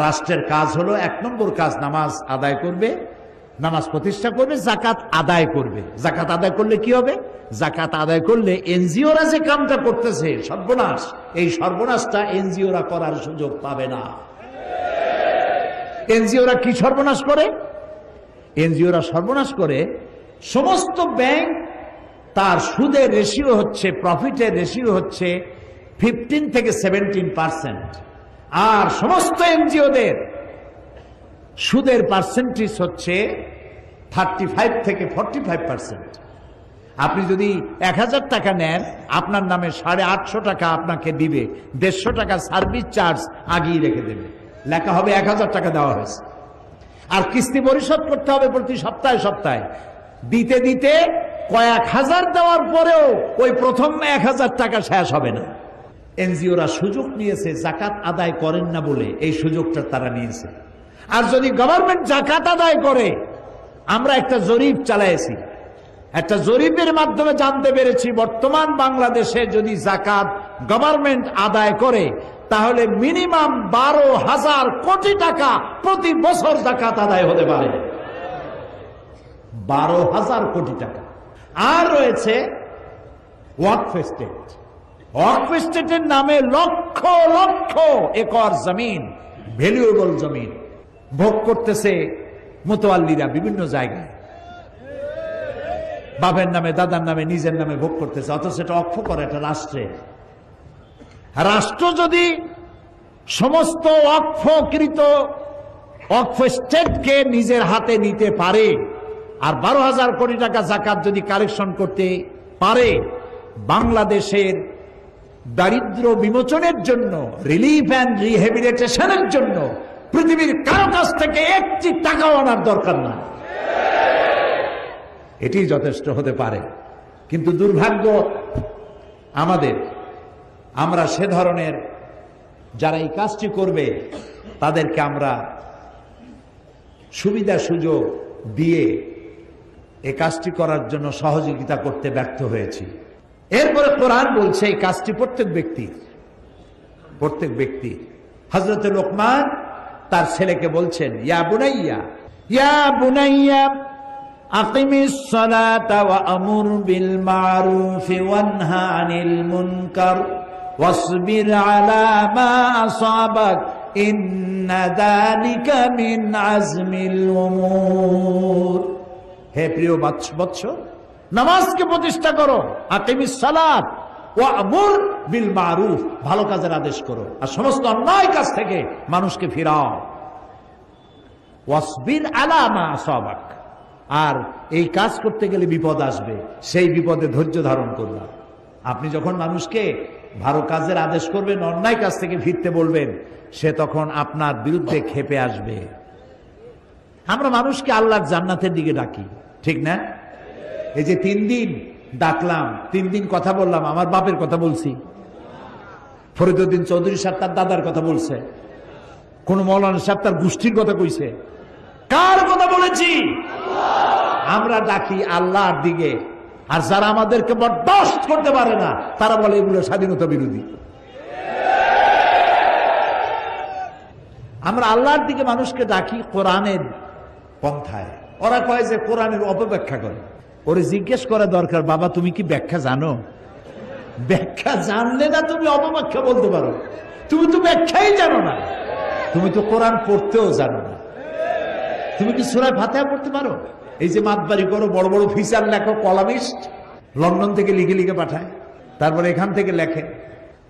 রাষ্ট্রের কাজ হলো 1 নম্বর কাজ নামাজ আদায় করবে, নামাজ প্রতিষ্ঠা করবে, জাকাত আদায় করবে। জাকাত আদায় করলে কি হবে? জাকাত আদায় করলে এনজিওরা যে কামটা করতেছে সর্বনাশ, এই সর্বনাশটা এনজিওরা করার সুযোগ পাবে না। এনজিওরা কি সর্বনাশ করে? এনজিওরা সর্বনাশ করে সমস্ত ব্যাংক তার সুদের রেশিও হচ্ছে, প্রফিটের রেশিও হচ্ছে 15 থেকে 17%, আর সমস্ত এনজিওদের সুদের পার্সেন্টেজ হচ্ছে 35 থেকে 45%। আপনি যদি 1000 টাকা নেন, আপনার নামে 850 টাকা আপনাকে দিবে, 150 টাকা সার্ভিস চার্জ আগেই রেখে দেবে, লেখা হবে 1000 টাকা দেওয়া হয়েছে। আর কিস্তি পরিশোধ করতে হবে প্রতি সপ্তাহে সপ্তাহে, দিতে দিতে কয়েক হাজার দেওয়ার পরেও ওই প্রথম 1000 টাকা শেষ হবে না। এনজিওরা সুযোগ নিয়েছে জাকাত আদায় করেন না বলে, এই সুযোগটা তারা নিয়েছে। আর যদি গভর্নমেন্ট জাকাত আদায় করে, আমরা একটা জরিপ চালাইছি, একটা জরিপের মাধ্যমে জানতে পেরেছি বর্তমান বাংলাদেশে যদি জাকাত গভর্নমেন্ট আদায় করে তাহলে মিনিমাম 12,000 কোটি টাকা প্রতি বছর জাকাত আদায় হতে পারে। 12,000 কোটি টাকা। আর রয়েছে ওয়াকফ স্টেট। ওয়াকফ স্টেটের নামে লক্ষ লক্ষ একর জমিন, ভ্যালুয়েবল জমিন ভোগ করতেছে মুতাওয়াল্লিরা বিভিন্ন জায়গায়, বাবার নামে, দাদার নামে, নিজের নামে ভোগ করতেছে, অথচ সেটা ওয়াকফ করে একটা রাষ্ট্রে। রাষ্ট্র যদি সমস্ত ওয়াকফকৃত ওয়াকফ স্টেটকে নিজের হাতে নিতে পারে আর 12,000 কোটি টাকা জাকাত যদি কালেকশন করতে পারে, বাংলাদেশের দারিদ্র বিমোচনের জন্য, রিলিফ অ্যান্ড রিহ্যাবিলিটেশনের জন্য পৃথিবীর কারো কাছ থেকে একটি টাকাও আনার দরকার না, এটি যথেষ্ট হতে পারে। কিন্তু দুর্ভাগ্য আমাদের, আমরা সে ধরনের যারা এই কাজটি করবে তাদেরকে আমরা সুবিধা সুযোগ দিয়ে এই কাজটি করার জন্য সহযোগিতা করতে ব্যর্থ হয়েছি। এরপরে কোরআন বলছে এই কাজটি প্রত্যেক ব্যক্তি। হযরত লোকমান তার ছেলেকে বলছেন, ইয়া বুনাইয়া আকিমিস সালাতা ওয়া আমুর বিল মারুফি ওয়ানহা আনিল মুনকার ওয়াসবির আলা মা আসাবাক ইন্না যালিকা মিন আজমিল উমুর। হে প্রিয় বৎস, নামাজকে প্রতিষ্ঠা করো, আকিমিস সালাত ওয়া আমুর বিল মারুফ, ভালো কাজের আদেশ করো, আর সমস্ত অন্যায় কাজ থেকে মানুষকে ফিরাও। ওয়াসবির আলা মা আসাবাক, আর এই কাজ করতে গেলে বিপদ আসবে, সেই বিপদে ধৈর্য ধারণ করলাম। আপনি যখন মানুষকে ভালো কাজের আদেশ করবেন, অন্যায় কাজ থেকে ফিরতে বলবেন, সে তখন আপনার বিরুদ্ধে ক্ষেপে আসবে। আমরা মানুষকে আল্লাহর জান্নাতের দিকে ডাকি, ঠিক না? এই যে 3 দিন ডাকলাম, 3 দিন কথা বললাম, আমার বাপের কথা বলছি, ফরিদউদ্দিন চৌধুরী সাহেব তার দাদার কথা বলছে, কোন মৌলানা সাহেব তার গোষ্ঠীর কথা কইছে, কার কথা বলেছি? আমরা ডাকি আল্লাহর দিকে। আর যারা আমাদেরকে বরদাস্ত করতে পারে না তারা বলে এগুলো স্বাধীনতা বিরোধী। আমরা আল্লাহর দিকে মানুষকে ডাকি কোরআনের পন্থায়। ওরা কয় যে কোরআনের অপব্যাখ্যা করে। ওরে জিজ্ঞেস করা দরকার, বাবা তুমি কি ব্যাখ্যা জানো? ব্যাখ্যা জানলে না তুমি অপব্যাখ্যা বলতে পারো। তুমি তো ব্যাখ্যাই জানো না, তুমি তো কোরআন পড়তেও জানো না। তুমি কি সূরা ফাতিহা পড়তে পারো? এই যে মাতবাড়ি করো, বড় বড় ফিচার লেখো, কলামিস্ট লন্ডন থেকে লিখে লিখে পাঠায়, তারপরে এখান থেকে লেখে,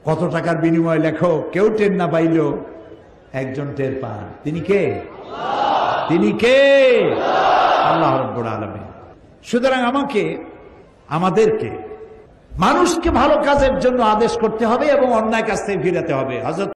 কত টাকার বিনিময়ে লেখো, কেউ টের না পাইলেও একজন টের পান। তিনি কে? আল্লাহ রাব্বুল আলামিন। সুতরাং আমাদেরকে মানুষকে ভালো কাজের জন্য আদেশ করতে হবে এবং অন্যায় কাজ থেকে ফিরাতে হবে। হযরত